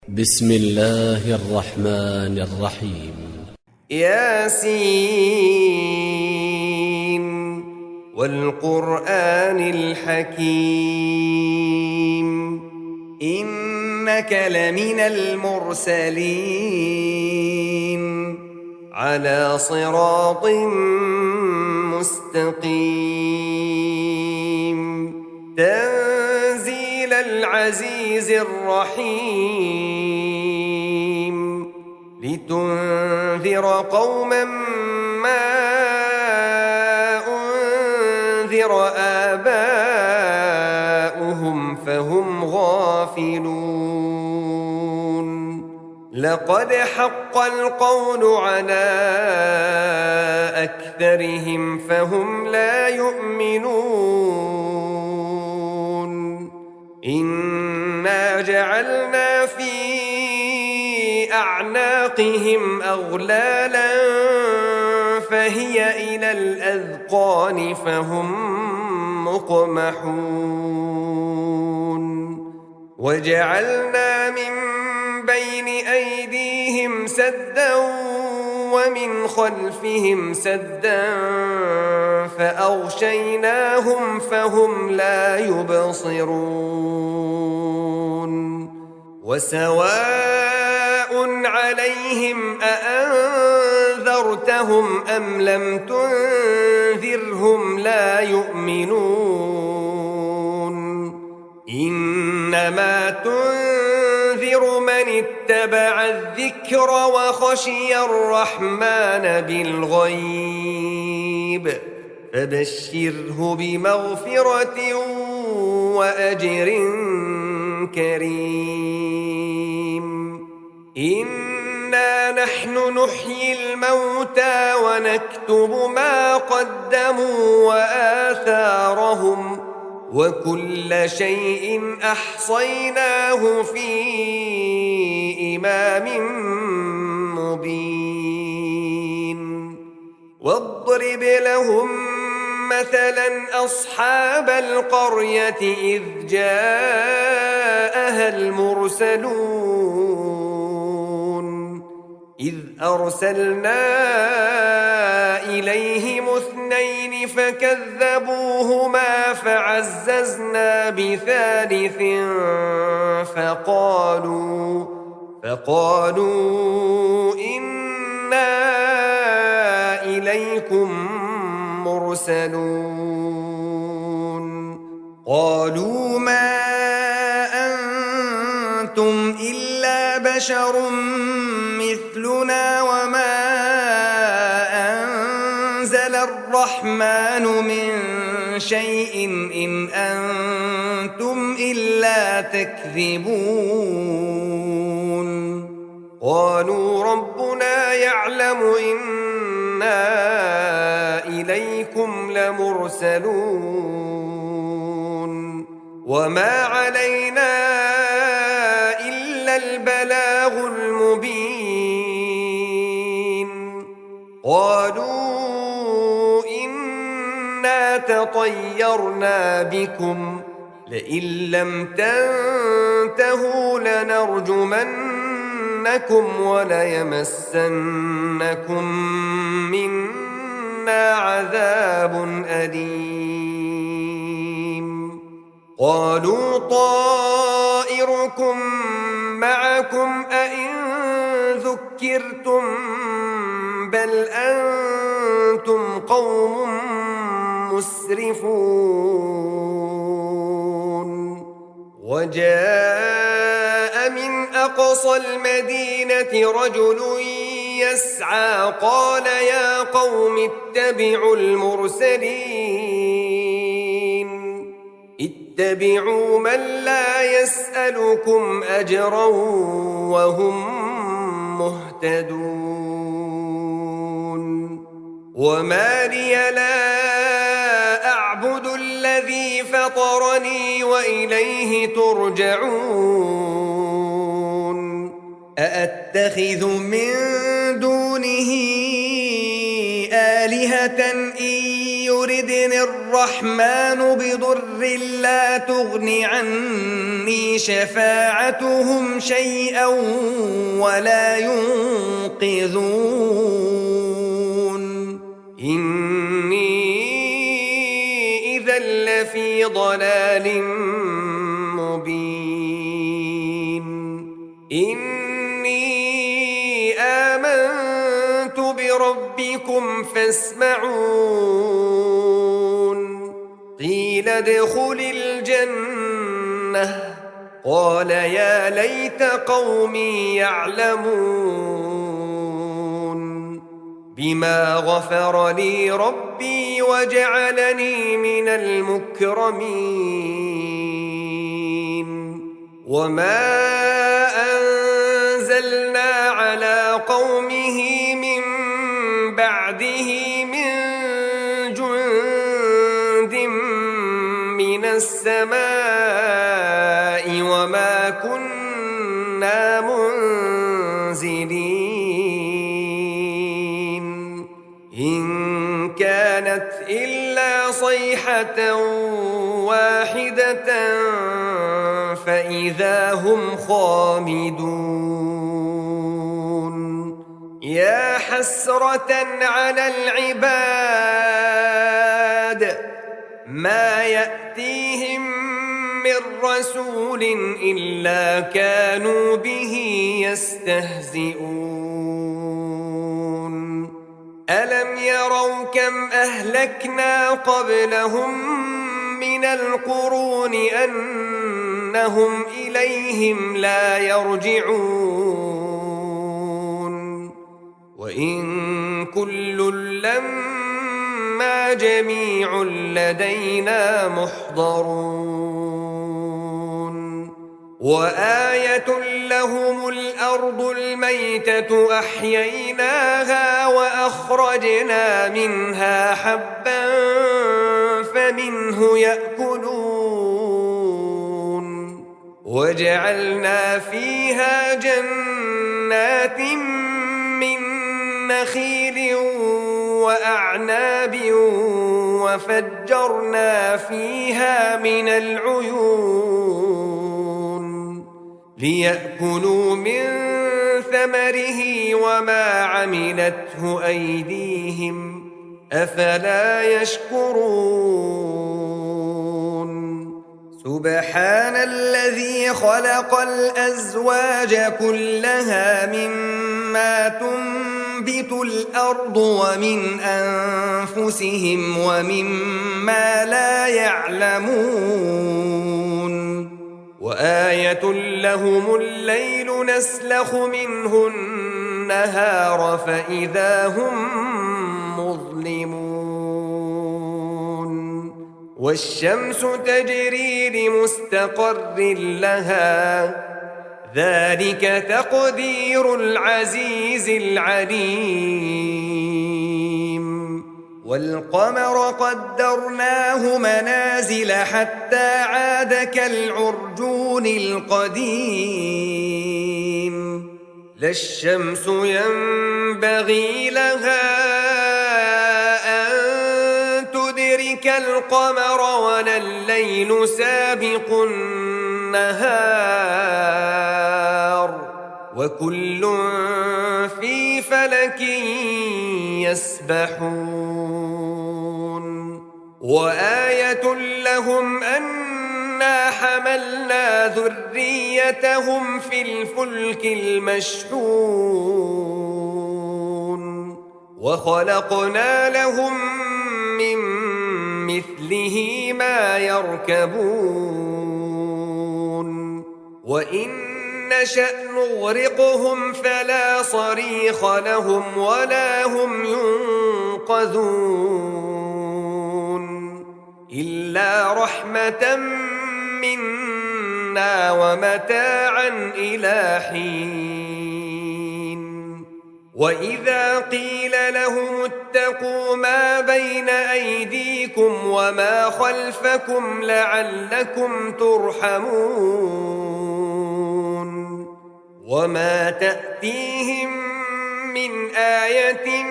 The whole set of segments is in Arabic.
بسم الله الرحمن الرحيم. ياسين والقرآن الحكيم إنك لمن المرسلين على صراط مستقيم تنزيل العزيز الرحيم لتنذر قوما ما أنذر آباؤهم فهم غافلون لقد حق القول على أكثرهم فهم لا يؤمنون إنا جعلنا في أعناقهم أغلالا فهي إلى الأذقان فهم مقمحون وجعلنا من بين أيديهم سدا ومن خلفهم سدا فأغشيناهم فهم لا يبصرون وسواء عليهم أأنذرتهم أم لم تنذرهم لا يؤمنون إنما تنذر من اتبع الذكر وخشي الرحمن بالغيب فبشره بمغفرة وأجر كريم إنا نحن نحيي الموتى ونكتب ما قدموا وآثارهم وكل شيء أحصيناه في إمام مبين واضرب لهم مثلا أصحاب القرية إذ جاءها المرسلون إذ أرسلنا إليهم اثنين فكذبوهما فعززنا بثالث فقالوا إنا إليكم مرسلون قالوا ما أنتم إلا بشر مثلنا وما أنزل الرحمن من شيء إن أنتم إلا تكذبون قالوا ربنا يعلم إنا إليكم لمرسلون وما علينا إلا البلاغ المبين قالوا إنا تطيرنا بكم لئن لم تنتهوا لنرجمنكم وليمسنكم منا عذاب أليم قالوا طائركم معكم أئن ذكرتم بل أنتم قوم مسرفون وجاء من أقصى المدينة رجل يسعى قال يا قوم اتبعوا المرسلين اتبعوا من لا يسألكم أجرا وهم مهتدون وما لي لا أعبد الذي فطرني وإليه ترجعون أأتخذ من دونه آلهة إن يردني الرحمن بضر لا تغن عني شفاعتهم شيئا ولا ينقذون إني إذا لفي ضلال مبين إني آمنت بربكم فاسمعون قيل ادخل الجنة قال يا ليت قومي يعلمون بما غفر لي ربي وجعلني من المكرمين وما أنزلنا على قومه من بعده من جند من السماء وما كنا منزلين إن كانت إلا صيحة واحدة فإذا هم خامدون يا حسرة على العباد ما يأتيهم من رسول إلا كانوا به يستهزئون ألم يروا كم أهلكنا قبلهم من القرون أنهم إليهم لا يرجعون وإن كل لما جميع لدينا محضرون وآية لهم الأرض الميتة أحييناها وأخرجنا منها حبا فمنه يأكلون وجعلنا فيها جنات من نخيل وأعناب وفجرنا فيها من العيون ليأكلوا من ثمره وما عملته أيديهم أفلا يشكرون سبحان الذي خلق الأزواج كلها مما تنبت الأرض ومن أنفسهم ومما لا يعلمون وآية لهم الليل نسلخ منه النهار فإذا هم مظلمون والشمس تجري لمستقر لها ذلك تقدير العزيز العليم والقمر قدرناه منازل حتى عاد كالعرجون القديم لا الشمس ينبغي لها أن تدرك القمر ولا الليل سابق النهار وكل في فلك يسبحون وآية لهم أنا حملنا ذريتهم في الفلك المشحون وخلقنا لهم من مثله ما يركبون وإن نشأ نغرقهم فلا صريخ لهم ولا هم ينقذون إلا رحمة منا ومتاعا إلى حين وإذا قيل لهم اتقوا ما بين أيديكم وما خلفكم لعلكم ترحمون وما تأتيهم من آية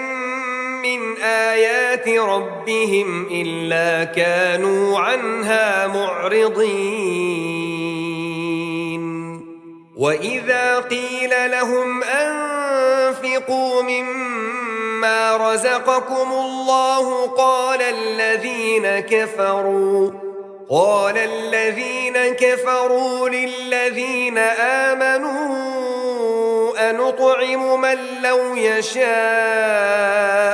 من آيات ربهم إلا كانوا عنها معرضين وإذا قيل لهم أنفقوا مما رزقكم الله قال الذين كفروا للذين آمنوا أنطعم من لو يشاء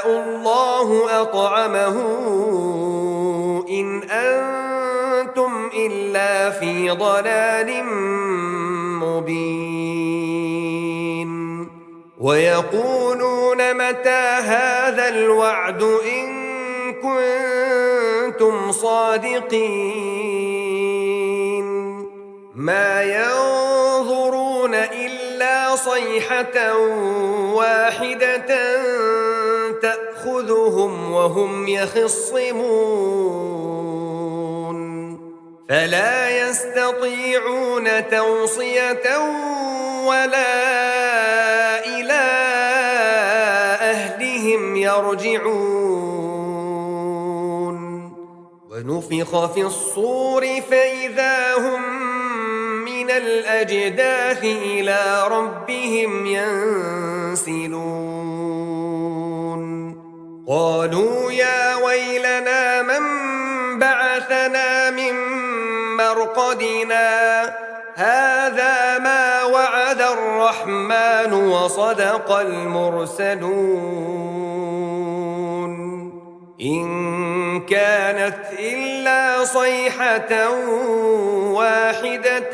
الله أطعمه إن أنتم إلا في ضلال مبين ويقولون متى هذا الوعد إن كنتم صادقين ما ينظرون إلا صيحة واحدة تأخذهم وهم يخصمون فلا يستطيعون توصية ولا إلى أهلهم يرجعون ونفخ في الصور فإذا هم من الأجداث إلى ربهم ينسلون قالوا يا ويلنا من بعثنا من مرقدنا هذا ما وعد الرحمن وصدق المرسلون إن كانت إلا صيحة واحدة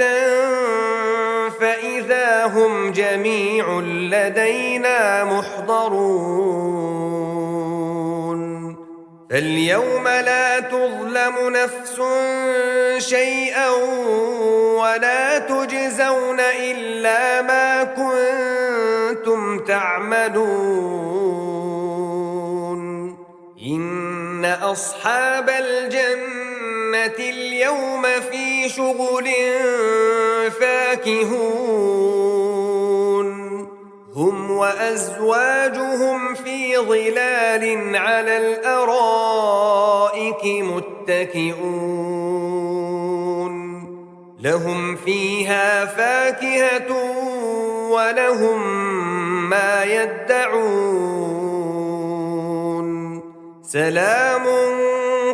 فإذا هم جميع لدينا محضرون فاليوم لا تظلم نفس شيئا ولا تجزون إلا ما كنتم تعملون إن أصحاب الجنة اليوم في شغل فاكهون هم وأزواجهم في ظلال على الأرائك متكئون لهم فيها فاكهة ولهم ما يدعون سلام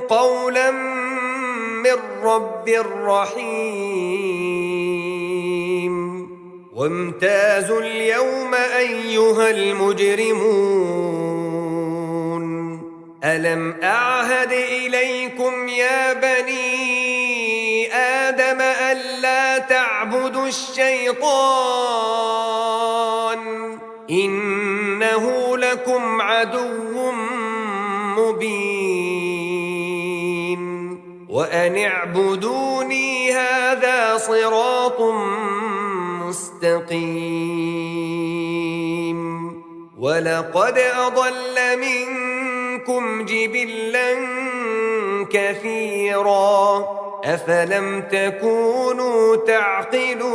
قولا من رب رحيم وامتازوا اليوم أيها المجرمون ألم أعهد إليكم يا بني آدم ألا تعبدوا الشيطان إنه لكم عدو مبين وأن اعبدوني هذا صراط مستقيم ولقد أضل منكم جبلا كثيرا أفلم تكونوا تعقلون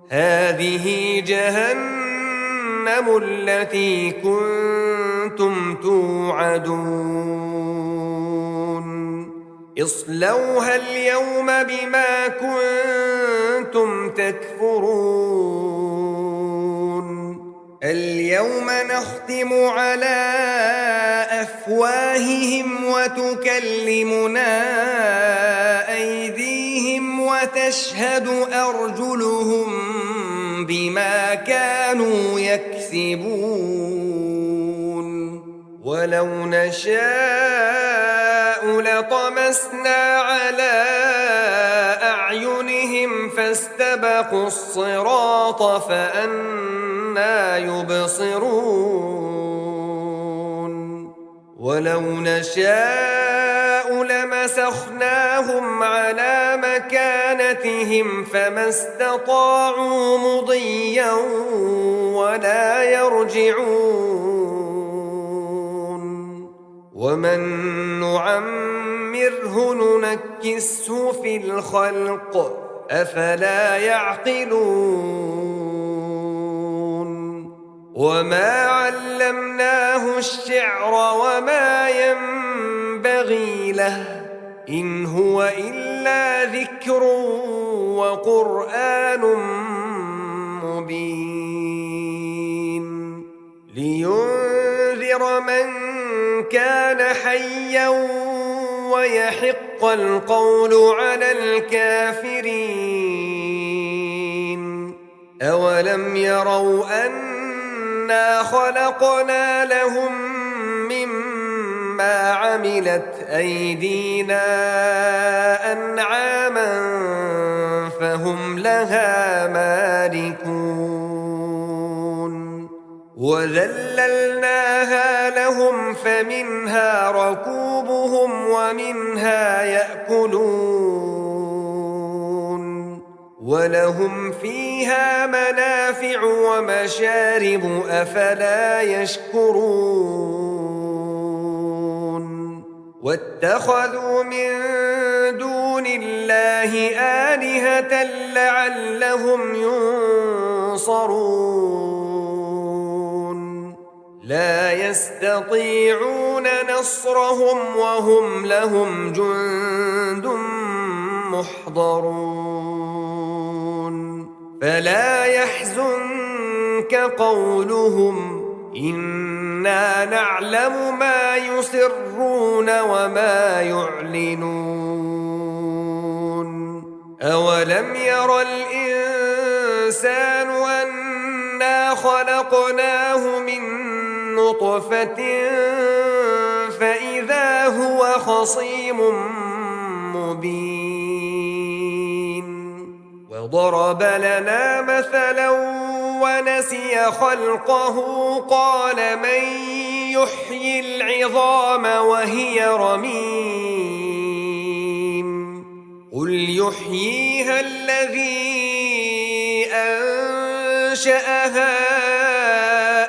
هذه جهنم التي كنتم توعدون اصلوها اليوم بما كنتم تكفرون اليوم نختم على أفواههم وتكلمنا أيديهم وتشهد أرجلهم بما كانوا يكسبون ولو نشاء لطمسنا على أعينهم فاستبقوا الصراط فأنى يبصرون ولو نشاء لمسخناهم على مكانتهم فما استطاعوا مضيا ولا يرجعون ومن نعمره ننكسه في الخلق أفلا يعقلون وما علمناه الشعر وما ينبغي له إن هو إلا ذكر وقرآن مبين لينذر من كان حيا ويحق القول على الكافرين أولم يروا أنا خلقنا لهم مما عملت أيدينا أنعاما فهم لها مالكون وذللناها لهم فمنها ركوبهم ومنها يأكلون ولهم فيها منافع ومشارب أفلا يشكرون واتخذوا من دون الله آلهة لعلهم ينصرون لا يستطيعون نصرهم وهم لهم جند محضرون فلا يحزنك قولهم إنا نعلم ما يسرون وما يعلنون أولم ير الإنسان أنا خلقناه من نطفة فإذا هو خصيم مبين وضرب لنا مثلا ونسي خلقه قال من يحيي العظام وهي رميم قل يحييها الذي أنشأها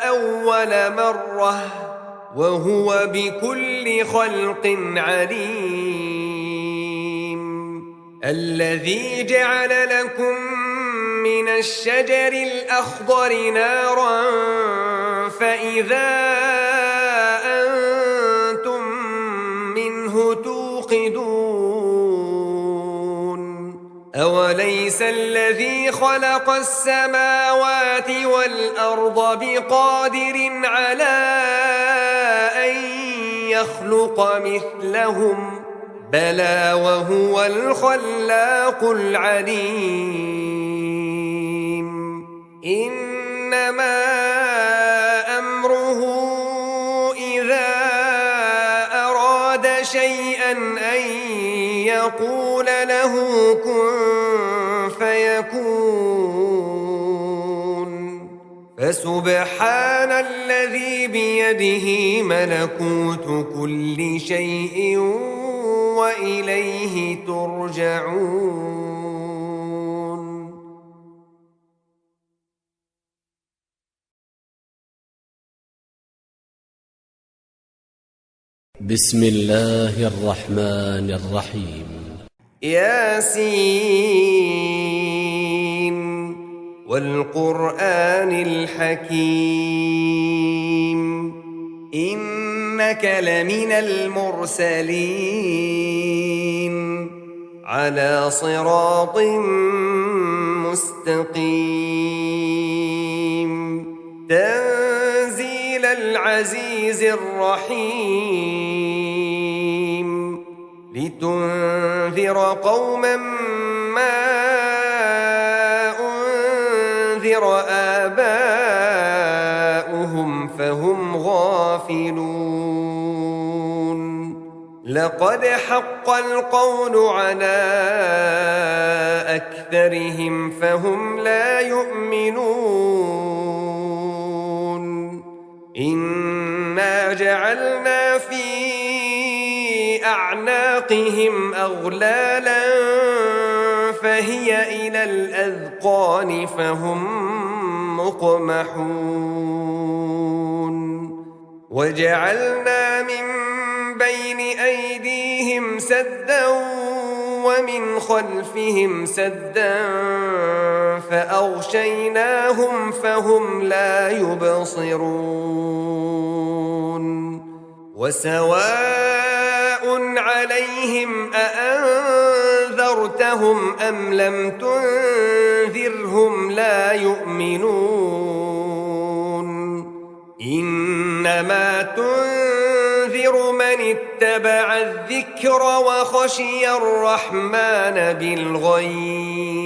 أول مرة وهو بكل خلق عليم الذي جعل لكم من الشجر الأخضر نارا فإذا أنتم منه توقدون أوليس الذي خلق السماوات والأرض بقادر على أن يخلق مثلهم بلى وهو الخلاق العليم إنما أمره إذا أراد شيئا أن يقول له كن فيكون فسبحان الذي بيده ملكوت كل شيء وإليه ترجعون بسم الله الرحمن الرحيم ياسين والقرآن الحكيم إنك لمن المرسلين على صراط مستقيم تنزيل العزيز الرحيم لتنذر قوما ما أنذر آباؤهم فهم غافلون لقد حق القول على أكثرهم فهم لا يؤمنون إنا جعلنا في أعناقهم أغلالا فهي إلى الأذقان فهم مقمحون وجعلنا من بين أيديهم سدا ومن خلفهم سدا فأغشيناهم فهم لا يبصرون وسواء عليهم أأنذرتهم أم لم تنذرهم لا يؤمنون إنما تنذر من اتبع الذكر وخشي الرحمن بالغيب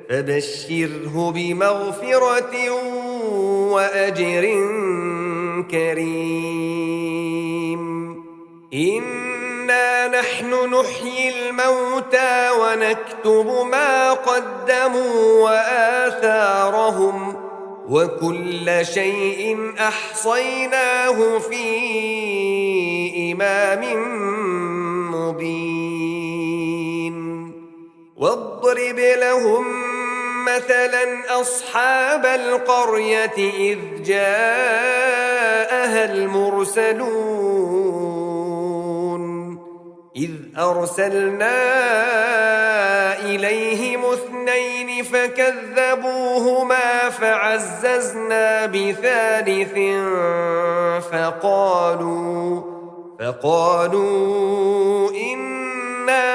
فبشره بمغفرة وأجر كريم إنا نحن نحيي الموتى ونكتب ما قدموا وآثارهم وكل شيء أحصيناه في إمام مبين واضرب لهم مثلا أصحاب القرية إذ جاءها المرسلون إذ أرسلنا إليهم 2 فكذبوهما فعززنا ب3 فقالوا إنا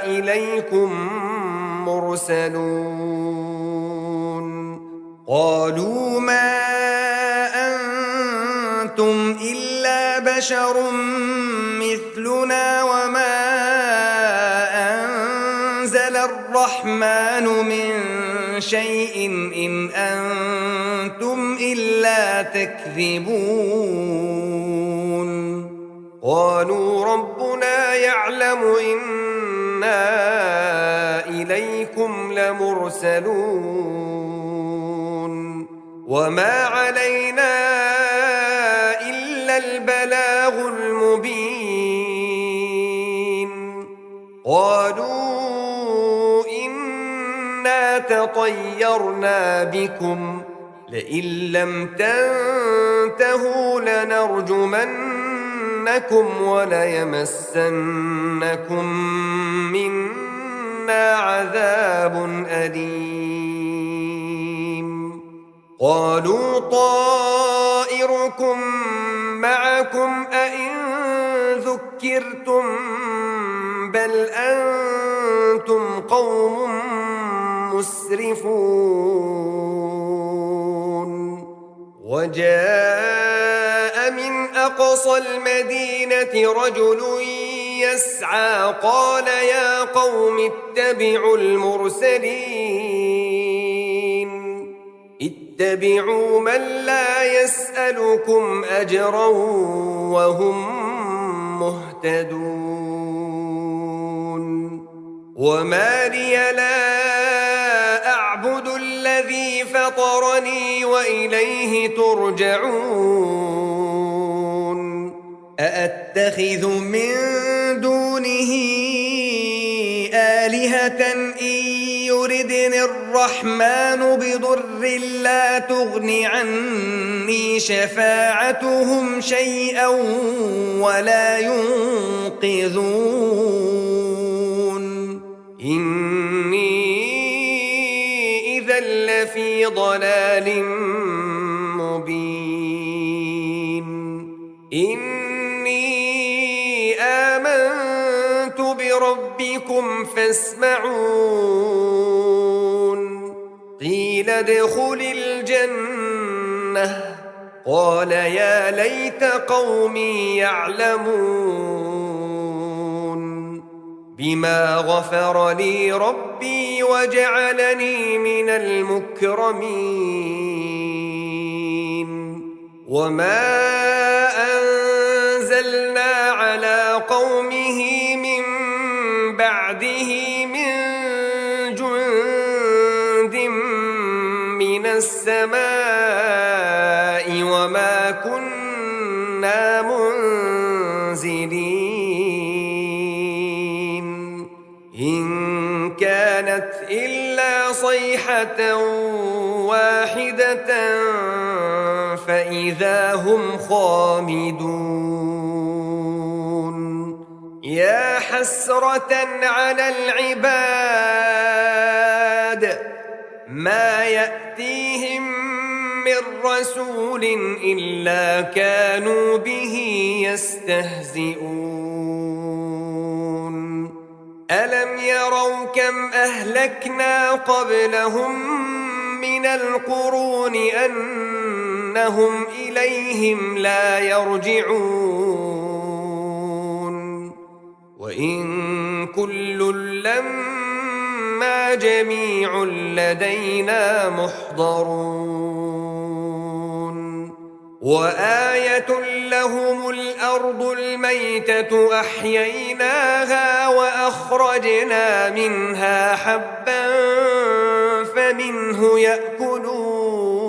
إليكم مرسلون قالوا ما أنتم إلا بشر مثلنا وما أنزل الرحمن من شيء إن أنتم إلا تكذبون قالوا ربنا يعلم إنا إليكم لمرسلون وما علينا إلا البلاغ المبين قالوا إنا تطيرنا بكم لئن لم تنتهوا لنرجمنكم وليمسنكم منا عذاب أليم قالوا طائركم معكم أئن ذكرتم بل أنتم قوم مسرفون وجاء من أقصى المدينة رجل يسعى قال يا قوم اتبعوا المرسلين اتبعوا من لا يسألكم أجرا وهم مهتدون وما لي لا أعبد الذي فطرني وإليه ترجعون أأتخذ من دونه آلهة إن يردني الرحمن بضر لا تغن عني شفاعتهم شيئا ولا ينقذون إني إذا لفي ضلال مبين إني آمنت بربكم فاسمعون قيل ادخل الجنة قال يا ليت قومي يعلمون بما غفر لي ربي وجعلني من المكرمين وما أنزلنا على قومه من بعده من جند من السماء وما كنا منزلين إن كانت إلا صيحة واحدة فإذا هم خامدون يا يا حسرة على العباد ما يأتيهم من رسول إلا كانوا به يستهزئون ألم يروا كم أهلكنا قبلهم من القرون أنهم إليهم لا يرجعون وإن كل لما جميع لدينا محضرون وآية لهم الأرض الميتة أحييناها وأخرجنا منها حبا فمنه يأكلون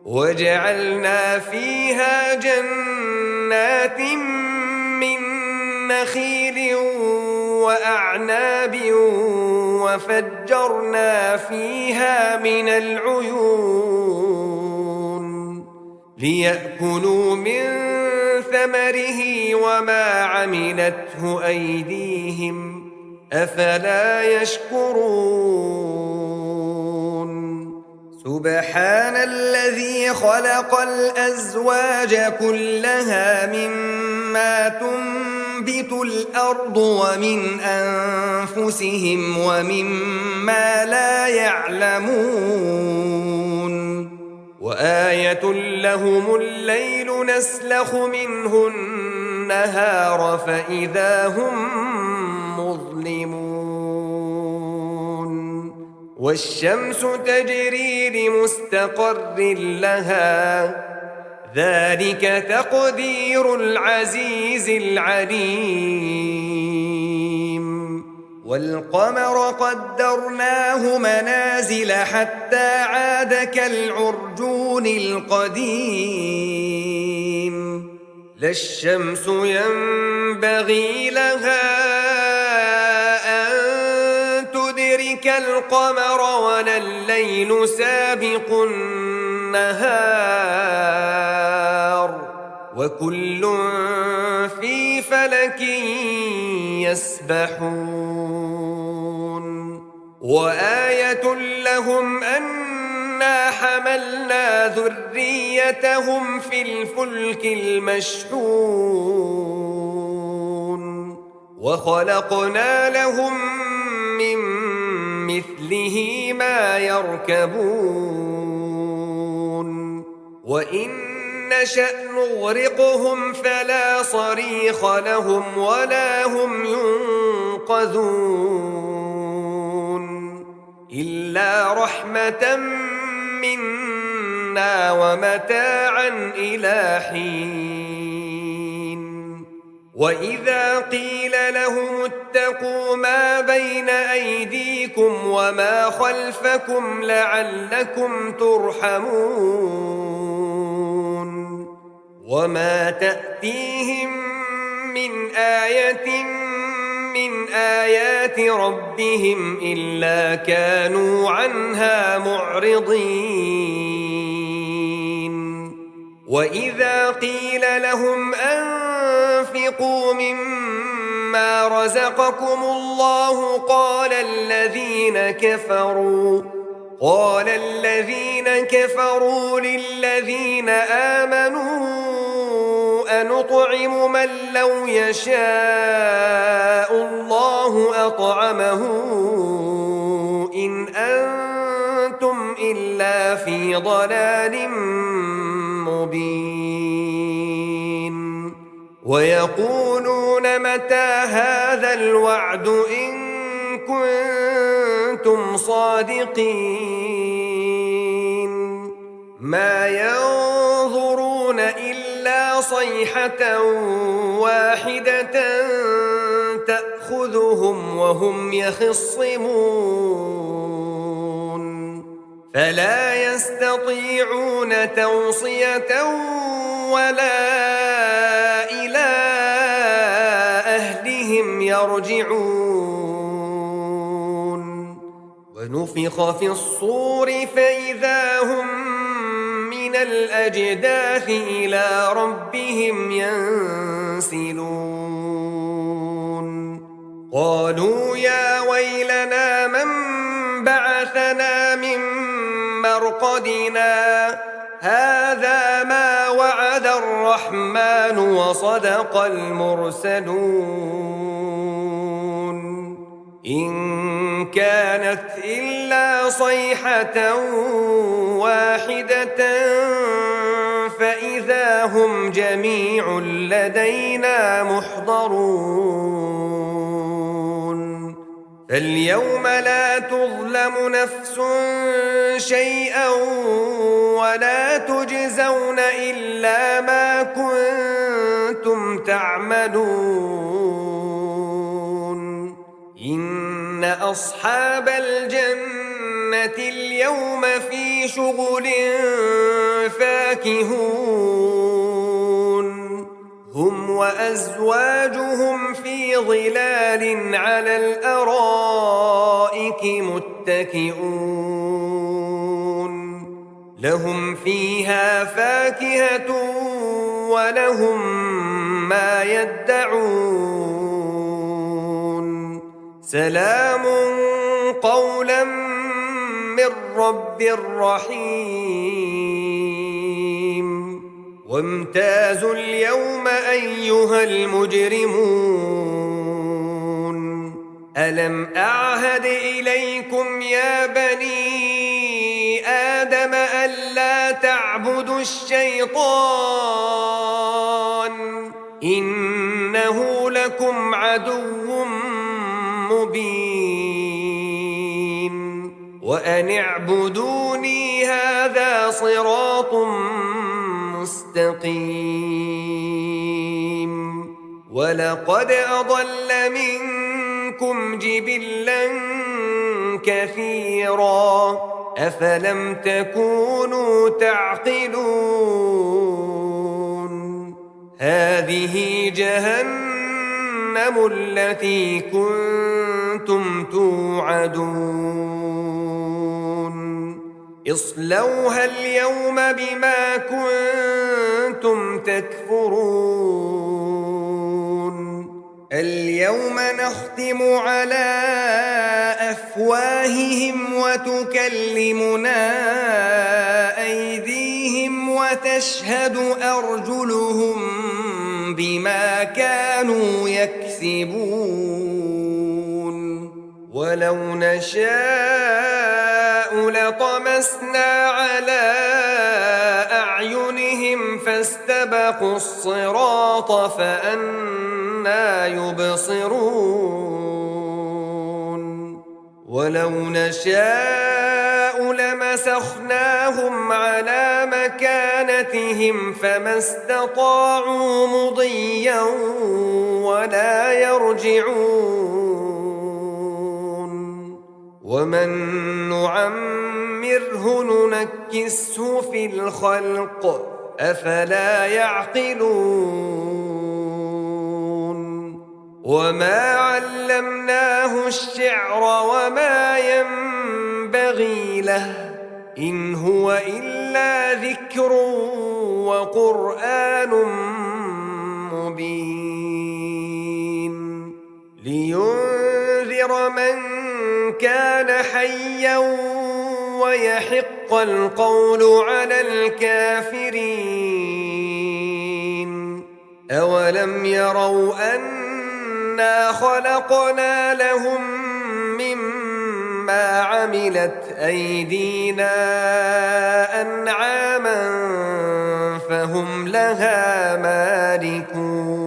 وجعلنا فيها جنات من نخيل وأعناب وفجرنا فيها من العيون ليأكلوا من ثمره وما عملته أيديهم أفلا يشكرون سبحان الذي خلق الأزواج كلها مما تنبت الأرض ومن أنفسهم ومما لا يعلمون وآية لهم الليل نسلخ منه النهار فإذا هم مظلمون والشمس تجري لمستقر لها ذلك تقدير العزيز العليم والقمر قدرناه منازل حتى عاد كالعرجون القديم لا الشمس ينبغي لها أن تدرك القمر ولا الليل سابق النهار وكل في فلك يسبحون وآية لهم أنا حملنا ذريتهم في الفلك المشحون وخلقنا لهم من مثله ما يركبون وإن نشأ نغرقهم فلا صريخ لهم ولا هم ينقذون إلا رحمة منا ومتاعا إلى حين وإذا قيل لهم اتقوا ما بين أيديكم وما خلفكم لعلكم ترحمون وما تأتيهم من آية من آيات ربهم إلا كانوا عنها معرضين وإذا قيل لهم أنفقوا مما رزقكم الله قال الذين كفروا للذين آمنوا أنطعم من لو يشاء الله أطعمه إن أنتم إلا في ضلال مبين ويقولون متى هذا الوعد إن كنتم صادقين ما ينظرون إلا صيحة واحدة تأخذهم وهم يخصمون فلا يستطيعون توصية ولا إلى أهلهم يرجعون ونفخ في الصور فإذا هم من الأجداث إلى ربهم ينسلون قالوا يا ويلنا من بعثنا من مرقدنا هذا ما وعد الرحمن وصدق المرسلون إن كانت إلا صيحة واحدة فإذا هم جميع لدينا محضرون فاليوم لا تظلم نفس شيئا ولا تجزون إلا ما كنتم تعملون إن أصحاب الجنة اليوم في شغل فاكهون هم وأزواجهم في ظلال على الأرائك متكئون لهم فيها فاكهة ولهم ما يدعون سلام قولا من رب رحيم وامتازوا اليوم أيها المجرمون ألم أعهد إليكم يا بني آدم ألا تعبدوا الشيطان إنه لكم عدو مبين وأن اعبدوني هذا صراط مستقيم ولقد أضل منكم جبلا كثيرا أفلم تكونوا تعقلون هذه جهنم التي كنتم توعدون اصلوها اليوم بما كنتم تكفرون اليوم نختم على أفواههم وتكلمنا أيديهم وتشهد أرجلهم بما كانوا يكسبون ولو نشاء لطمسنا على أعينهم فاستبقوا الصراط فأنى يبصرون ولو نشاء لمسخناهم على مكانتهم فما استطاعوا مضيا ولا يرجعون ومن نعمره ننكسه في الخلق أفلا يعقلون وما علمناه الشعر وما ينبغي له إن هو إلا ذكر وقرآن مبين لينذر من كان حيا ويحق القول على الكافرين أولم يروا أنا خلقنا لهم مما عملت أيدينا أنعاما فهم لها مالكون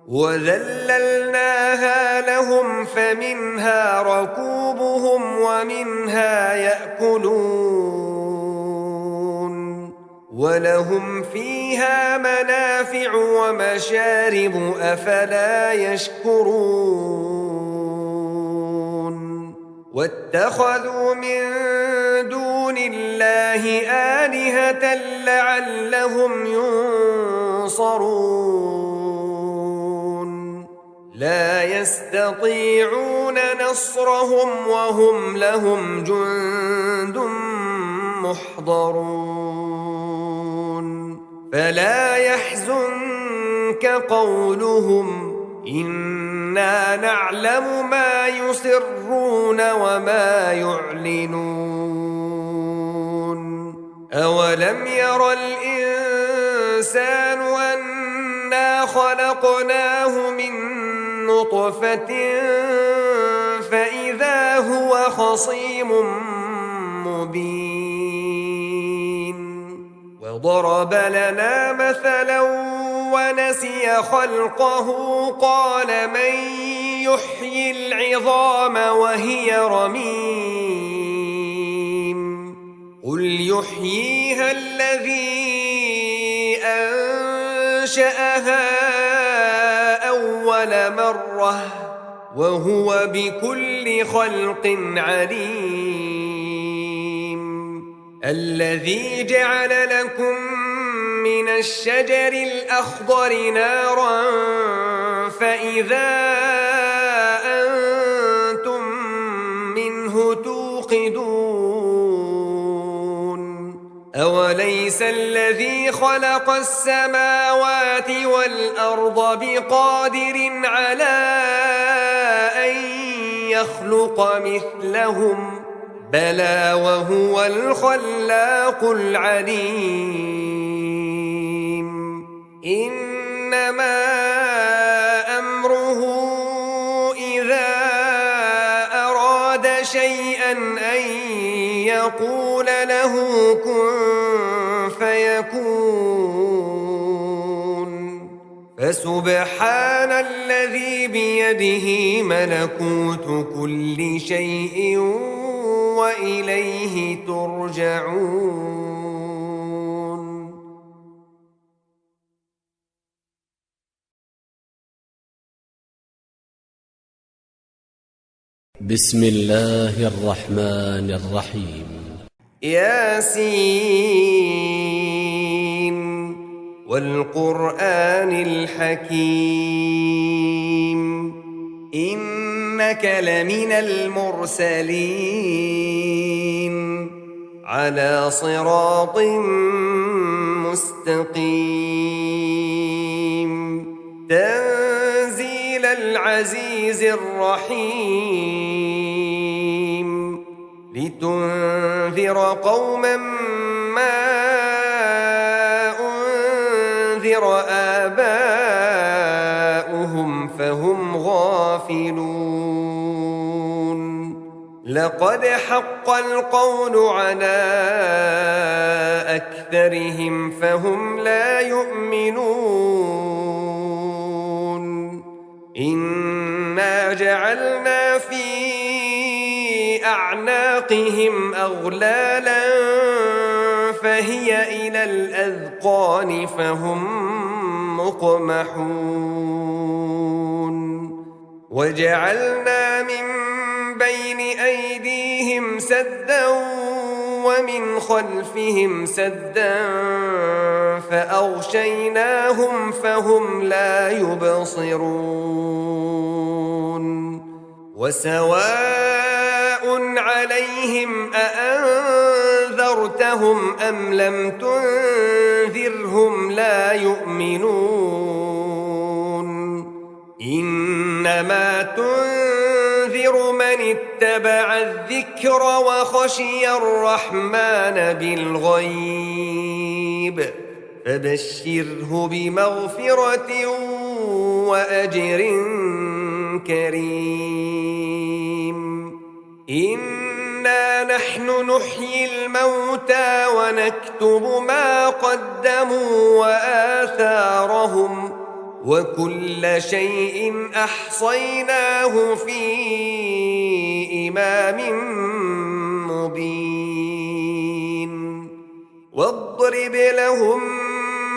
وذللناها لهم فمنها ركوبهم ومنها يأكلون ولهم فيها منافع ومشارب أفلا يشكرون واتخذوا من دون الله آلهة لعلهم ينصرون لا يستطيعون نصرهم وهم لهم جند محضرون فلا يحزنك قولهم إنا نعلم ما يسرون وما يعلنون أولم ير الإنسان أنا خلقناه من نطفة فإذا هو خصيم مبين وضرب لنا مثلا ونسي خلقه قال من يحيي العظام وهي رميم قل يحييها الذي أنشأها أول مرة وهو بكل خلق عليم الذي جعل لكم من الشجر الأخضر نارا فإذا أنتم منه توقدون أوليس الذي خلق السماوات والأرض بقادر على أن يخلق مثلهم بلى وهو الخلاق العليم إنما أمره إذا أراد شيئا أن يقول له كن فيكون فسبحان الذي بيده ملكوت كل شيء وإليه ترجعون بسم الله الرحمن الرحيم ياسين والقرآن الحكيم إنك لمن المرسلين على صراط مستقيم تنزيل العزيز الرحيم لتنذر قوما ما أنذر آباؤهم فهم غافلون لقد حق القول على أكثرهم فهم لا يؤمنون إنا جعلنا في أعناقهم أغلالا فهي إلى الأذقان فهم مقمحون وجعلنا من بين أيديهم سدا ومن خلفهم سدا فأغشيناهم فهم لا يبصرون وسواء عليهم أأنذرتهم أم لم تنذرهم لا يؤمنون إنما تنذر من اتبع الذكر وخشي الرحمن بالغيب فبشره بمغفرة وأجر كريم إنا نحن نحيي الموتى ونكتب ما قدموا وآثارهم وكل شيء أحصيناه في إمام مبين واضرب لهم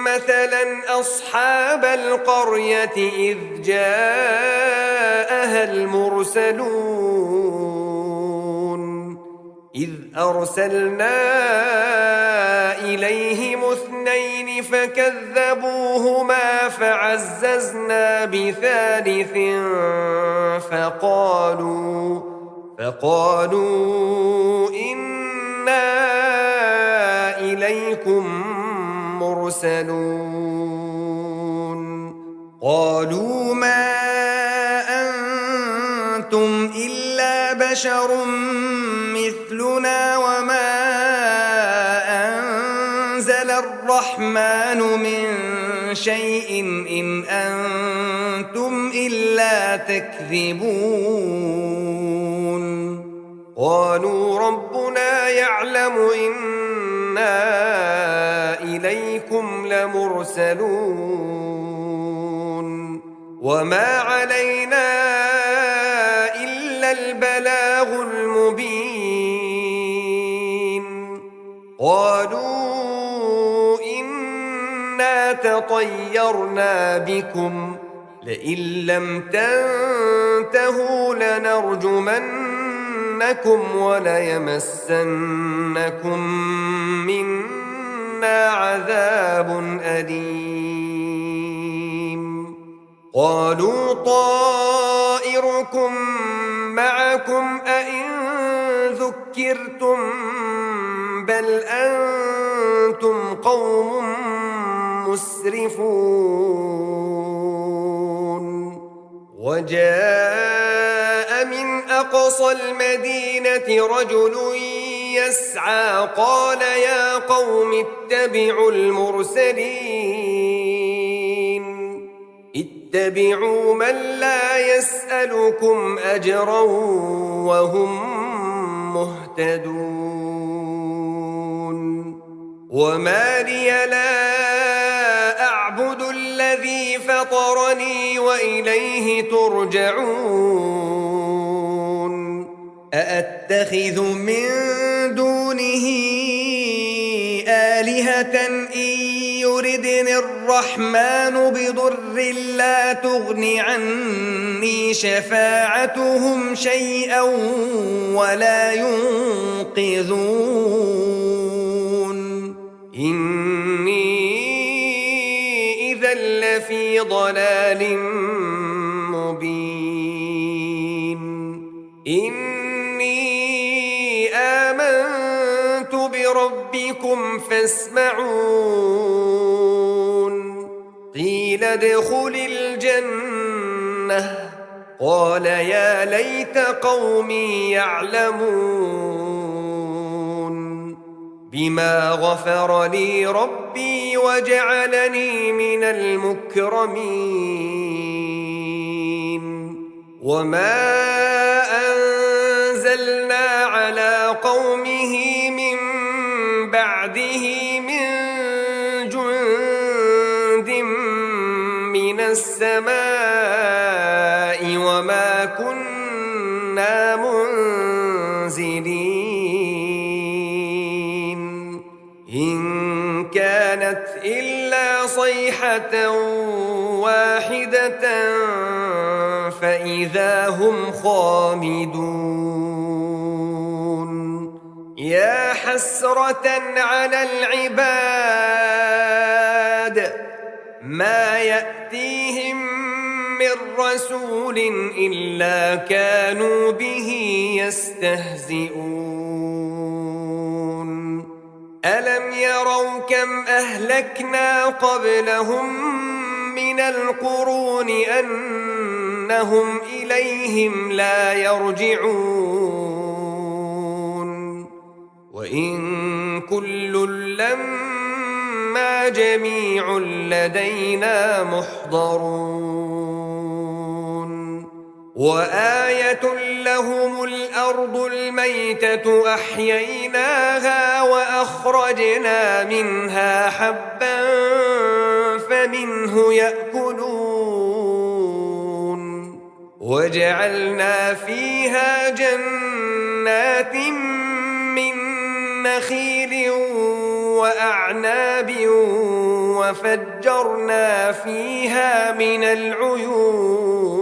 مثلا أصحاب القرية إذ جاءها المرسلون إذ أرسلنا إليهم اثنين فكذبوهما فعززنا بثالث فقالوا إنا إليكم مرسلون قالوا ما بشر مثلنا وما أنزل الرحمن من شيء إن أنتم إلا تكذبون قالوا ربنا يعلم إنا إليكم لمرسلون وما علينا إلا البلاغ المبين قالوا إنا تطيرنا بكم لئن لم تنتهوا لنرجمنكم وليمسنكم منا عذاب أليم قالوا طائركم معكم أئن ذكرتم بل أنتم قوم مسرفون وجاء من أقصى المدينة رجل يسعى قال يا قوم اتبعوا المرسلين اتبعوا من لا يسألكم أجرا وهم مهتدون وما لي لا أعبد الذي فطرني وإليه ترجعون أأتخذ من دونه آلهة إن يردني الرحمن بضر لا تغن عني شفاعتهم شيئا ولا ينقذون إني إذا لفي ضلال مبين إني آمنت بربكم فاسمعون قيل ادخل الجنة قال يا ليت قومي يعلمون بما غفر لي ربي وجعلني من المكرمين وما أنزلنا على قومه من بعده من جند من السماء وما كنا منزلين إن كانت إلا صيحة واحدة فإذا هم خامدون يا حسرة على العباد ما يأتيهم من رسول إلا كانوا به يستهزئون ألم يروا كم أهلكنا قبلهم من القرون أنهم إليهم لا يرجعون وإن كل لما جميع لدينا محضرون وآية لهم الأرض الميتة أحييناها وأخرجنا منها حبا فمنه يأكلون وجعلنا فيها جنات من نخيل وأعناب وفجرنا فيها من العيون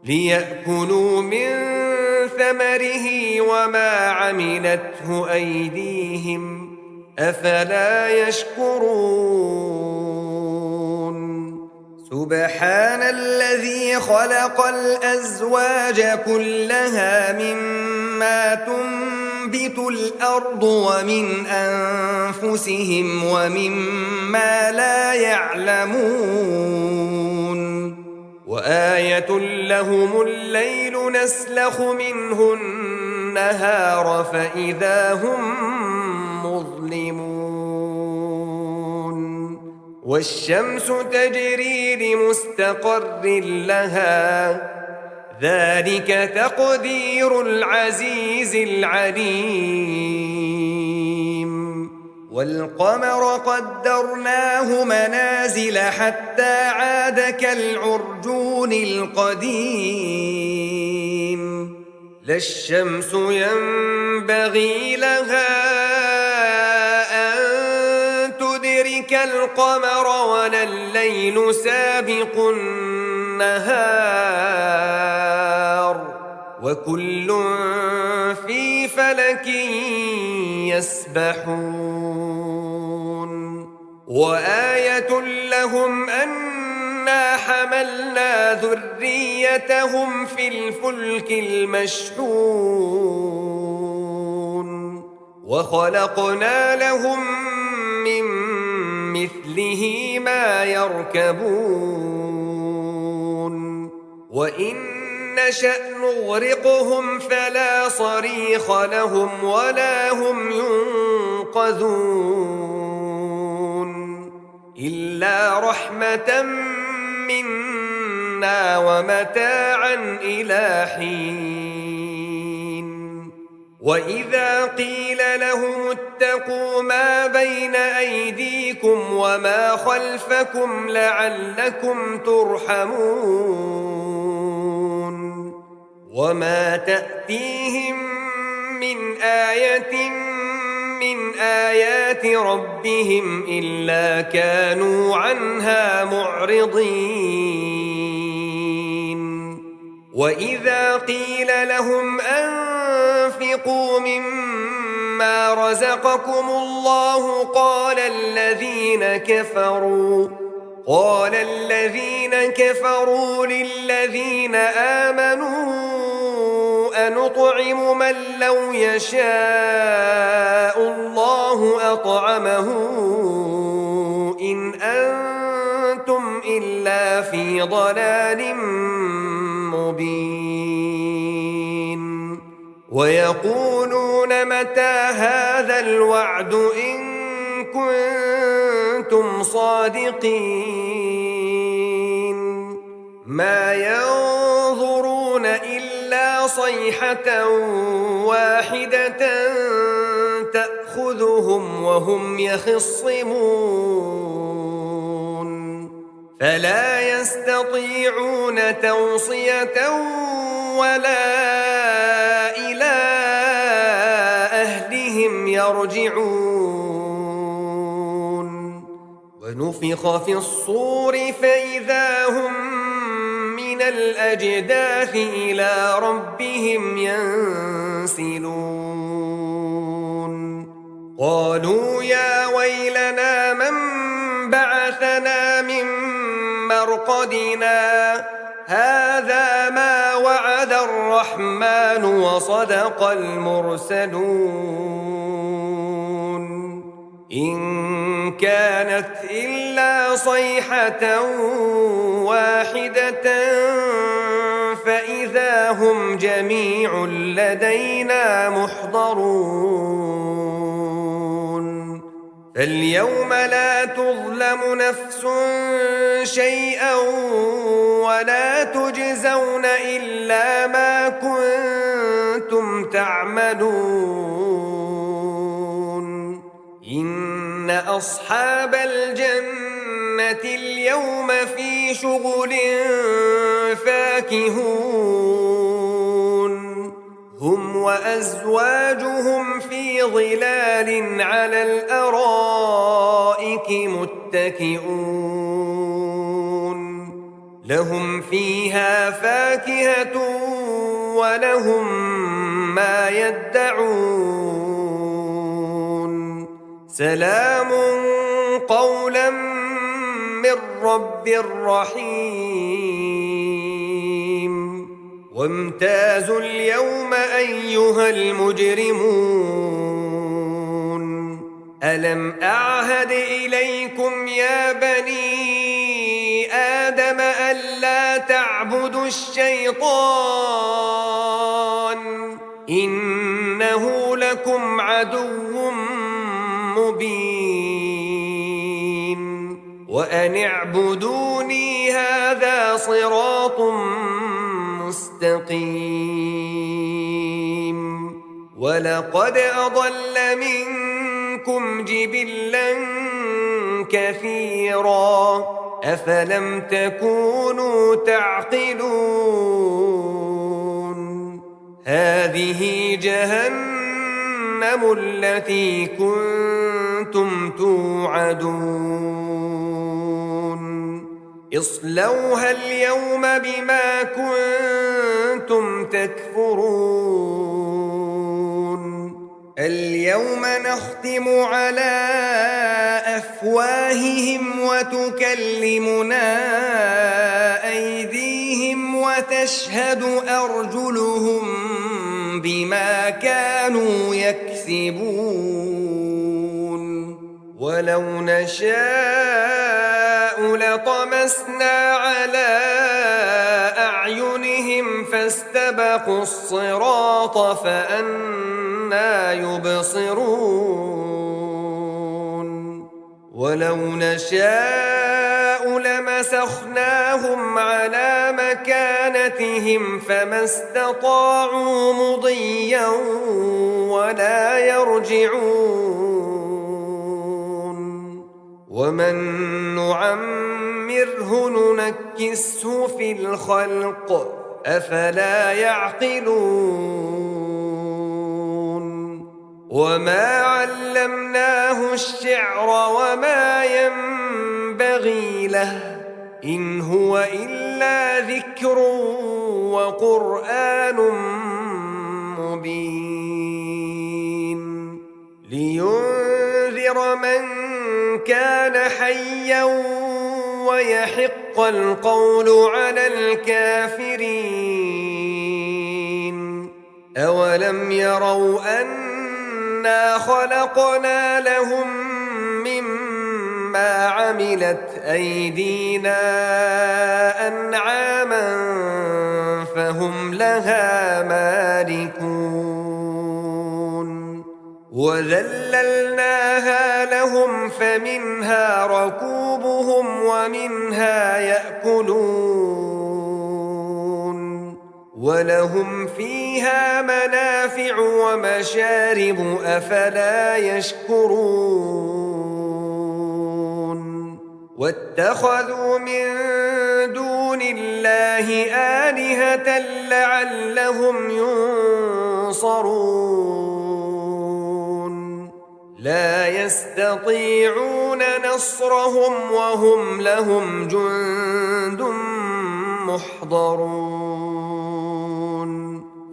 ليأكلوا من ثمره وما عملته أيديهم أفلا يشكرون سبحان الذي خلق الأزواج كلها مما تنبت الأرض ومن أنفسهم ومما لا يعلمون وآية لهم الليل نسلخ منه النهار فإذا هم مظلمون والشمس تجري لمستقر لها ذلك تقدير العزيز العليم والقمر قدرناه منازل حتى عاد كالعرجون القديم لا الشمس ينبغي لها أن تدرك القمر ولا الليل سابق النهار وكل في فلك يسبحون وآية لهم أنا حملنا ذريتهم في الفلك المشحون وخلقنا لهم من مثله ما يركبون وإن نشأ نغرقهم فلا صريخ لهم ولا هم ينقذون إلا رحمة منا ومتاعا إلى حين وإذا قيل لهم اتقوا ما بين أيديكم وما خلفكم لعلكم ترحمون وما تأتيهم من آية من آيات ربهم إلا كانوا عنها معرضين وإذا قيل لهم أنفقوا مما رزقكم الله قال الذين كفروا للذين آمنوا أنطعم من لو يشاء الله أطعمه إن أنتم إلا في ضلال مبين ويقولون متى هذا الوعد إن كنتم صادقين ما ينظرون إلا صيحة واحدة تأخذهم وهم يخصمون فلا يستطيعون توصية ولا إلى أهلهم يرجعون ونفخ في الصور فإذا هم من الأجداث إلى ربهم ينسلون قالوا يا ويلنا من بعثنا من مرقدنا هذا ما وعد الرحمن وصدق المرسلون إن كانت إلا صيحة واحدة فإذا هم جميع لدينا محضرون فاليوم لا تظلم نفس شيئا ولا تجزون إلا ما كنتم تعملون إن أصحاب الجنة اليوم في شغل فاكهون هم وأزواجهم في ظلال على الأرائك متكئون لهم فيها فاكهة ولهم ما يدعون سلام قولا من رب رحيم وامتازوا اليوم أيها المجرمون ألم أعهد إليكم يا بني آدم ألا ألا تعبدوا الشيطان إنه لكم عدو مبين وأن اعبدوني هذا صراط مستقيم ولقد أضل منكم جبلا كثيرا أفلم تكونوا تعقلون هذه جهنم التي كنتم توعدون اصلوها اليوم بما كنتم تكفرون اليوم نختم على أفواههم وتكلمنا أيديهم وتشهد أرجلهم بما كانوا يكسبون ولو نشاء لطمسنا على أعينهم فاستبقوا الصراط فأنى يبصرون ولو نشاء لمسخناهم على مكانتهم فما استطاعوا مضيا ولا يرجعون ومن نعمره ننكسه في الخلق أفلا يعقلون وما علمناه الشعر وما ينبغي له إن هو إلا ذكر وقرآن مبين لينذر من كان حيا ويحق القول على الكافرين أولم يروا أنا خلقنا لهم مما عملت أيدينا أنعاما فهم لها مالكون وذللناها لهم فمنها ركوبهم ومنها يأكلون ولهم فيها منافع ومشارب أفلا يشكرون واتخذوا من دون الله آلهة لعلهم ينصرون لا يستطيعون نصرهم وهم لهم جند محضرون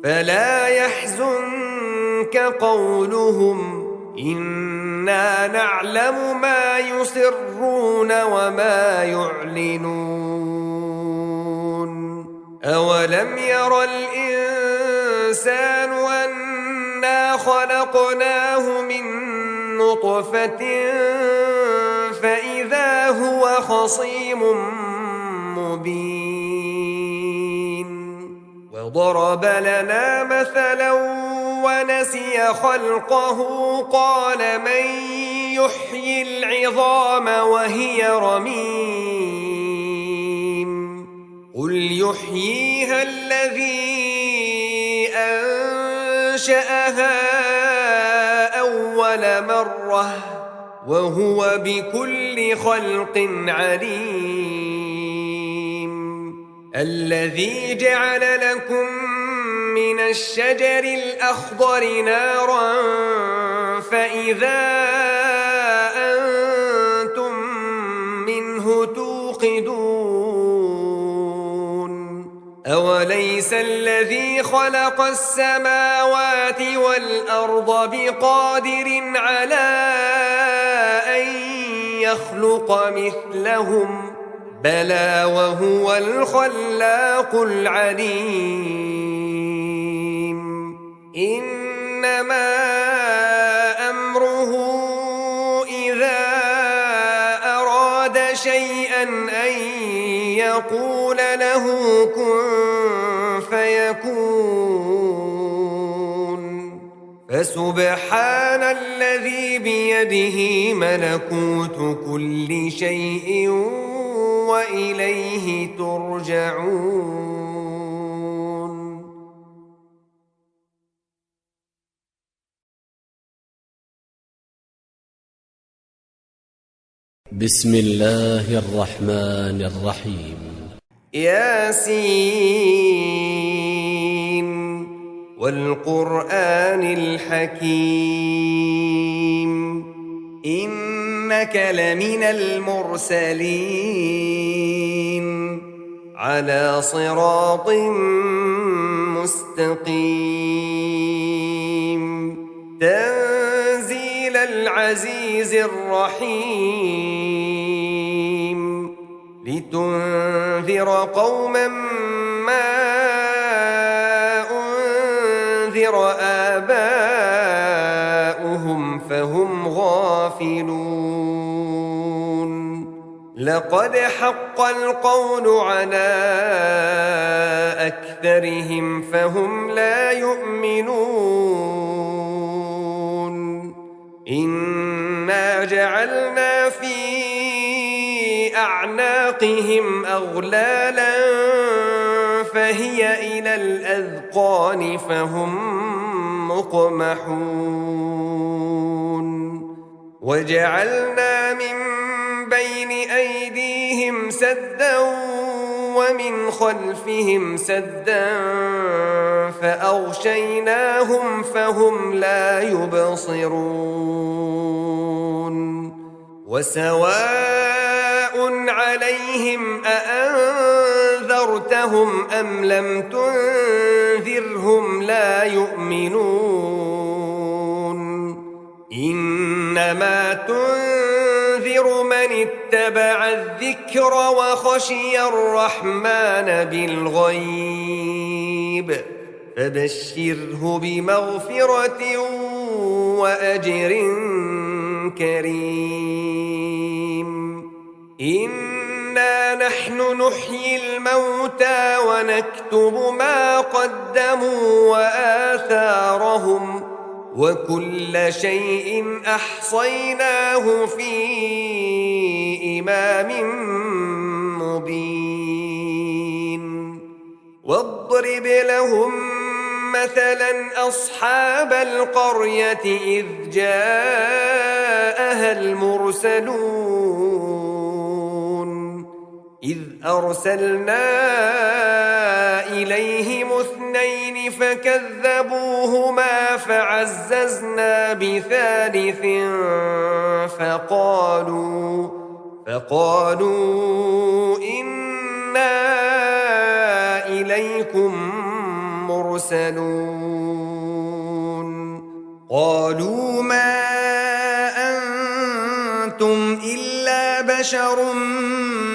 فلا يحزنك قولهم إنا نعلم ما يسرون وما يعلنون أولم ير الإنسان أنا خلقناه من نطفة فإذا هو خصيم مبين وضرب لنا مثلا ونسي خلقه قال من يحيي العظام وهي رميم قل يحييها الذي أنشأها أول مرة وهو بكل خلق عليم الذي جعل لكم من الشجر الأخضر نارا فإذا أنتم منه توقدون أوليس الذي خلق السماوات والأرض بقادر على أن يخلق مثلهم بلى وهو الخلاق العليم إنما أمره إذا أراد شيئا أن يقول له كن فيكون. فسبحان الذي بيده ملكوت كل شيء وإليه ترجعون. بسم الله الرحمن الرحيم. ياسين والقرآن الحكيم إنك لمن المرسلين على صراط مستقيم تنزيل العزيز الرحيم لتنذر قوما ما أنذر آباؤهم فهم غافلون. لقد حق القول على أكثرهم فهم لا يؤمنون. إنا جعلنا في أعناقهم أغلالا فهي إلى الأذقان فهم مقمحون. وجعلنا من بين أيديهم سدا ومن خلفهم سدا فأغشيناهم فهم لا يبصرون. وسواء عليهم أأنذرتهم أم لم تنذرهم لا يؤمنون. إنما تنذر من اتبع الذكر وخشي الرحمن بالغيب فبشره بمغفرة وأجر كريم. إنا نحن نحيي الموتى ونكتب ما قدموا وآثارهم وكل شيء أحصيناه في إمام مبين. واضرب لهم مثلا أصحاب القرية إذ جاءها المرسلون إذ أرسلنا إليهم 2 فكذبوهما فعززنا بثالث فقالوا إنا إليكم مرسلون. قالوا ما أنتم إلا بشر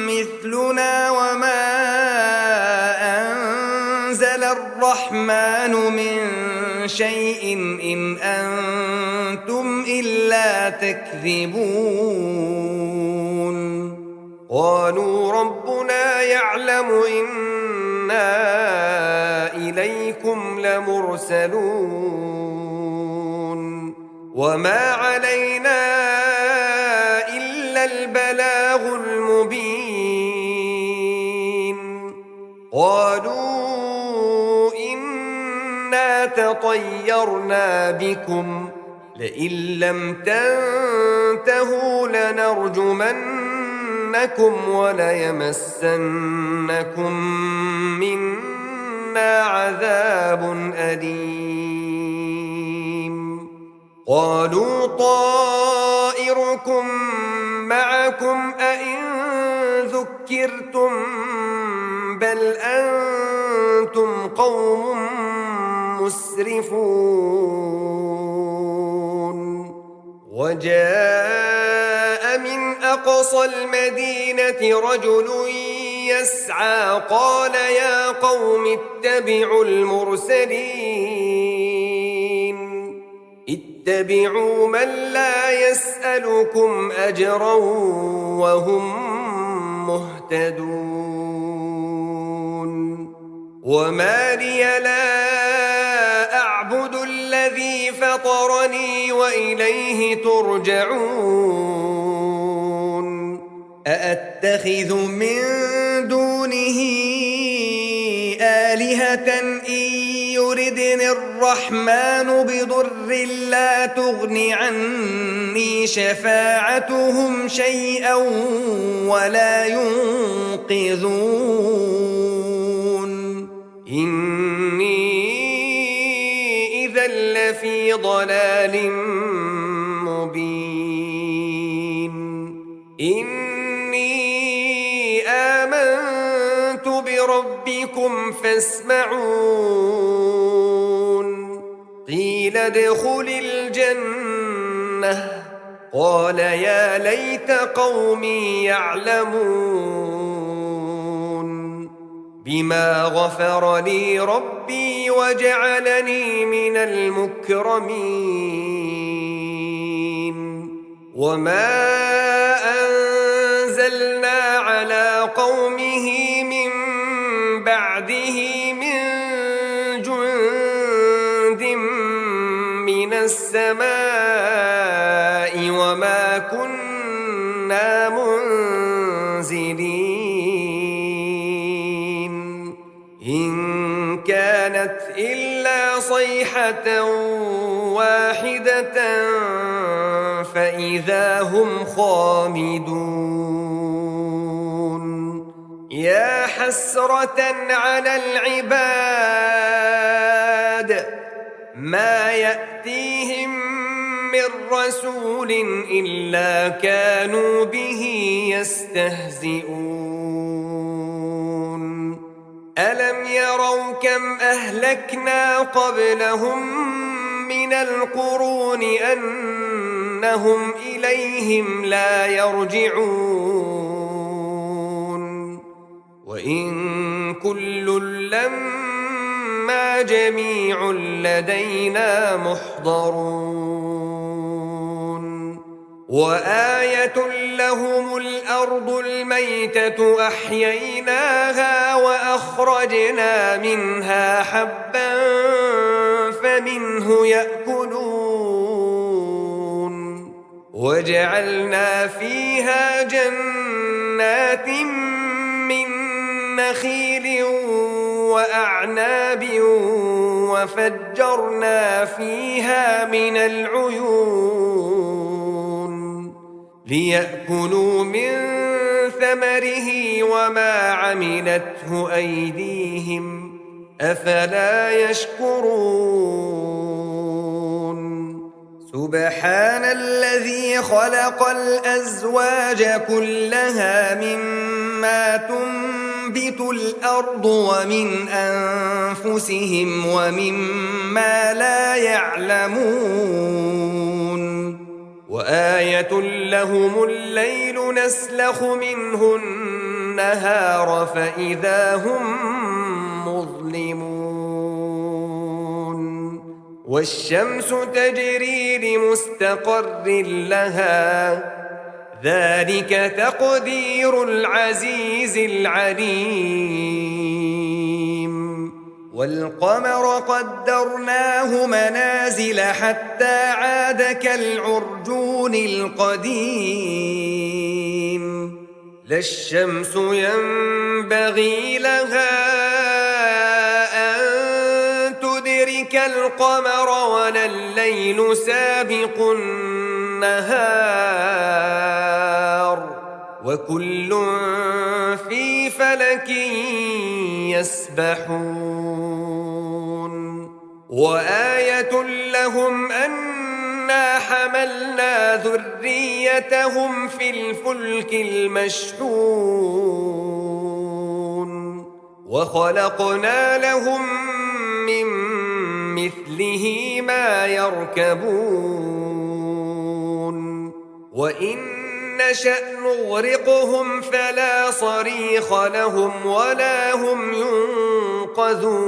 مثلنا وما أنزل الرحمن من شيء إن أنتم إلا تكذبون. قالوا ربنا يعلم إنا إليكم لمرسلون وما علينا إلا البلاغ المبين. قالوا إنا تطيرنا بكم لئن لم تنتهوا لنرجمنكم وليمسنكم منا عذاب أليم. قالوا طائركم معكم أئن ذكرتم بل أنتم قوم مسرفون. وجاء من أقصى المدينة رجل يسعى قال يا قوم اتبعوا المرسلين اتبعوا من لا يسألكم أجرا وهم مهتدون. وما لي لا أعبد الذي فطرني وإليه ترجعون أأتخذ من دونه آلهة إن يردني الرحمن بضر لا تغن عني شفاعتهم شيئا ولا ينقذون إني إذا لفي ضلال مبين إني آمنت بربكم فاسمعون قيل ادخل الجنة قال يا ليت قومي يعلمون بما غفر لي ربي وجعلني من المكرمين وما أنزلنا على قومه من بعده من جند من السماء وما كنا منزلين إن كانت إلا صيحة واحدة فإذا هم خامدون يا حسرة على العباد ما يأتيهم من رسول إلا كانوا به يستهزئون ألم يروا كم أهلكنا قبلهم من القرون أنهم إليهم لا يرجعون وإن كل لما جميع لدينا محضرون وآية لهم الأرض الميتة أحييناها وأخرجنا منها حبا فمنه يأكلون وجعلنا فيها جنات من نخيل وأعناب وفجرنا فيها من العيون ليأكلوا من ثمره وما عملته أيديهم أفلا يشكرون سبحان الذي خلق الأزواج كلها مما تنبت الأرض ومن أنفسهم ومما لا يعلمون وآية لهم الليل نسلخ منه النهار فإذا هم مظلمون والشمس تجري لمستقر لها ذلك تقدير العزيز العليم والقمر قدرناه منازل حتى عاد كالعرجون القديم لا الشمس ينبغي لها أن تدرك القمر ولا الليل سابق النهار وكل في فلك يسبحون وآية لهم أنا حملنا ذريتهم في الفلك المشحون وخلقنا لهم من مثله ما يركبون وإن نشأ نغرقهم فلا صريخ لهم ولا هم ينقذون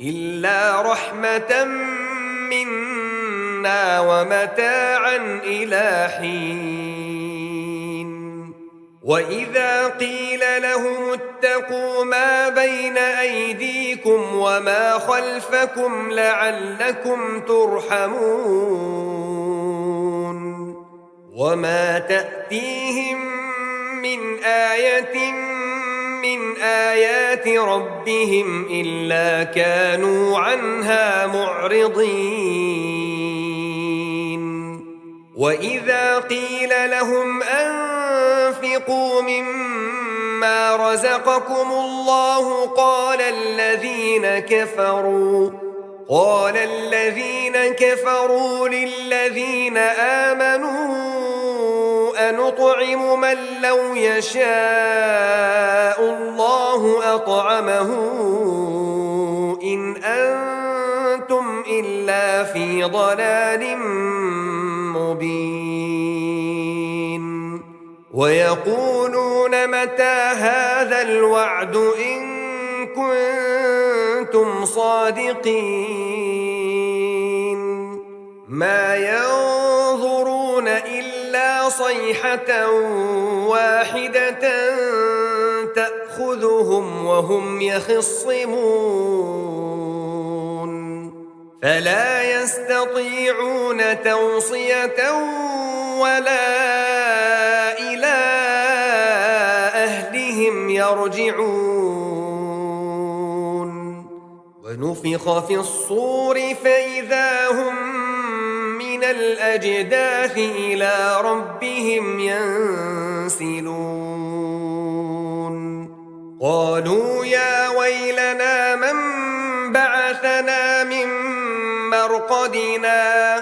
إلا رحمة منا ومتاعا إلى حين وإذا قيل لهم اتقوا ما بين أيديكم وما خلفكم لعلكم ترحمون وما تأتيهم من آية من آيات ربهم إلا كانوا عنها معرضين وإذا قيل لهم أنفقوا مما رزقكم الله قال الذين كفروا للذين آمنوا أنطعم من لو يشاء الله أطعمه إن أنتم إلا في ضلال مبين ويقولون متى هذا الوعد إن كنتم صادقين ما ينظرون إلا صيحة واحدة تأخذهم وهم يخصمون فلا يستطيعون توصية ولا إلى أهلهم يرجعون ونفخ في الصور فإذا هم من الأجداث إلى ربهم ينسلون قالوا يا ويلنا من بعثنا من مرقدنا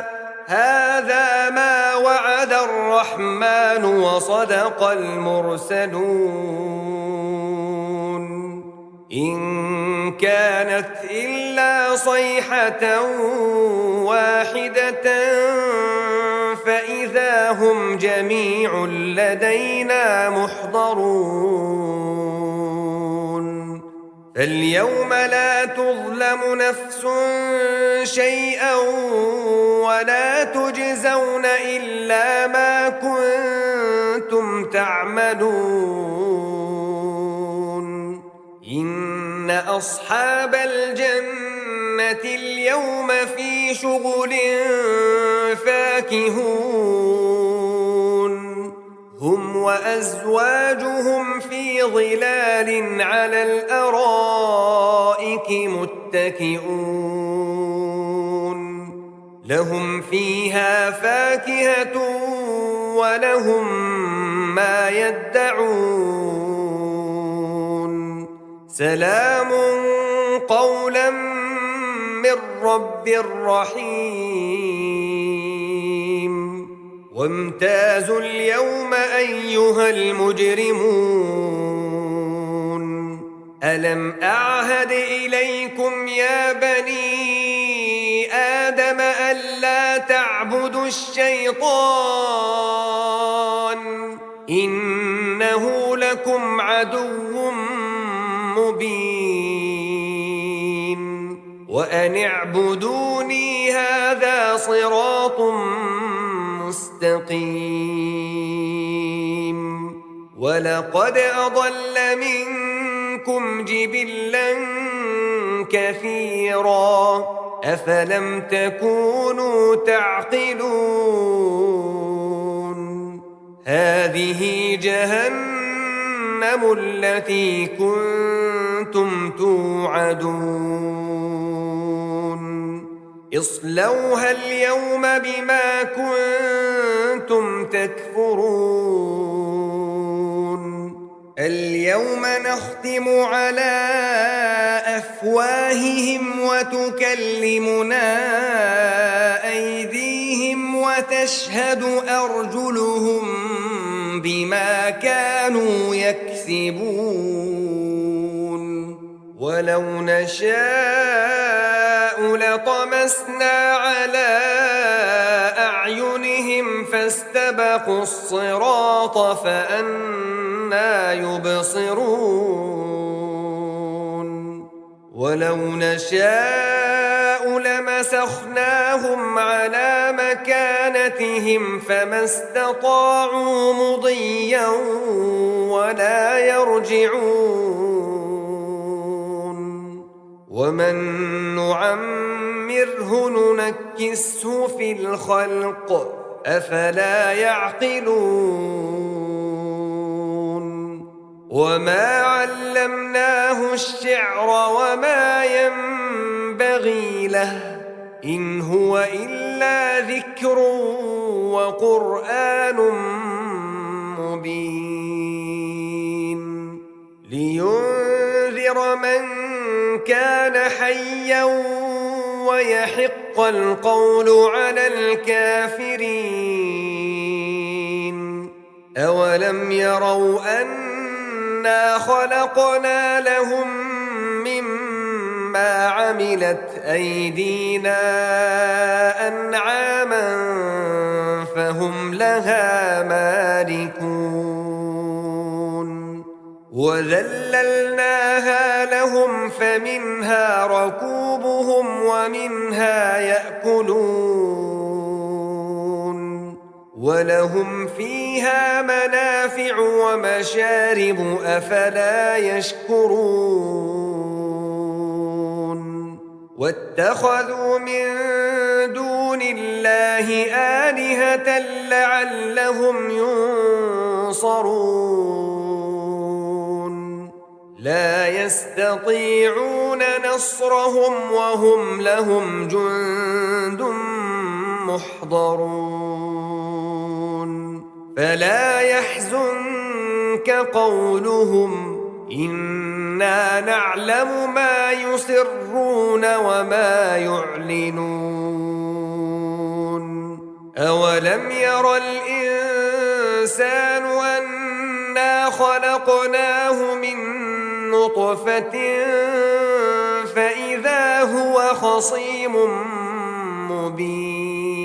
هذا ما وعد الرحمن وصدق المرسلون إن كانت إلا صيحة واحدة فإذا هم جميع لدينا محضرون فاليوم لا تظلم نفس شيئا ولا تجزون إلا ما كنتم تعملون إن أصحاب الجنة اليوم في شغل فاكهون هم وأزواجهم في ظلال على الأرائك متكئون لهم فيها فاكهة ولهم ما يدعون سلام قولا من رب رحيم وامتازوا اليوم أيها المجرمون ألم أعهد إليكم يا بني آدم ألا تعبدوا الشيطان إنه لكم عدو مبين وأن اعبدوني هذا صراط مستقيم ولقد أضل منكم جبلا كثيرا أفلم تكونوا تعقلون هذه جهنم التي كنتم توعدون اصلوها اليوم بما كنتم تكفرون اليوم نختم على أفواههم وتكلمنا أيديهم وتشهد أرجلهم بما كانوا يكسبون ولو نشاء لطمسنا على أعينهم فاستبقوا الصراط فأنى يبصرون ولو نشاء لمسخناهم على مكانتهم فما استطاعوا مضيا ولا يرجعون ومن نعمره ننكسه في الخلق أفلا يعقلون وما علمناه الشعر وما ينبغي له إن هو إلا ذكر وقرآن مبين لينذر من كان حيا ويحق القول على الكافرين أولم يروا أنا خلقنا لهم مما عملت أيدينا أنعاما فهم لها مالكون وذللناها لهم فمنها ركوبهم ومنها يأكلون ولهم فيها منافع ومشارب أفلا يشكرون واتخذوا من دون الله آلهة لعلهم ينصرون لا يستطيعون نصرهم وهم لهم جند محضرون فلا يحزنك قولهم إنا نعلم ما يسرون وما يعلنون أولم ير الإنسان أنا خلقناه من نطفة فإذا هو خصيم مبين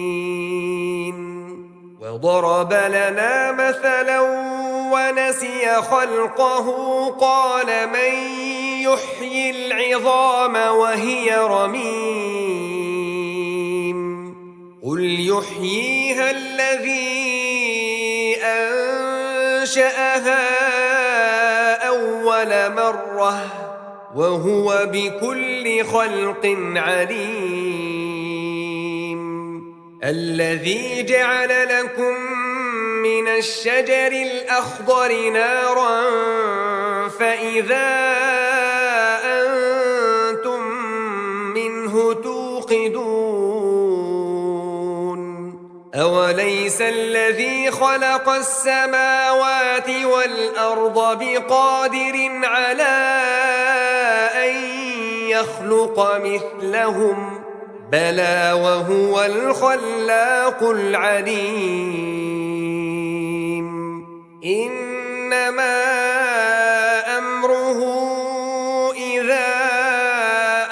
وضرب لنا مثلا ونسي خلقه قال من يحيي العظام وهي رميم قل يحييها الذي أنشأها أول مرة وهو بكل خلق عليم الذي جعل لكم من الشجر الأخضر نارا فإذا أنتم منه توقدون أوليس الذي خلق السماوات والأرض بقادر على أن يخلق مثلهم بلى وهو الخلاق العليم إنما أمره إذا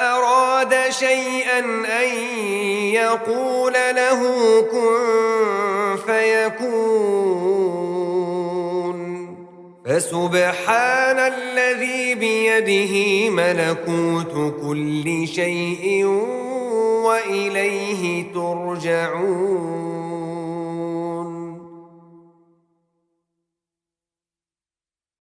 أراد شيئا أن يقول له كن فيكون فسبحان الذي بيده ملكوت كل شيء وإليه ترجعون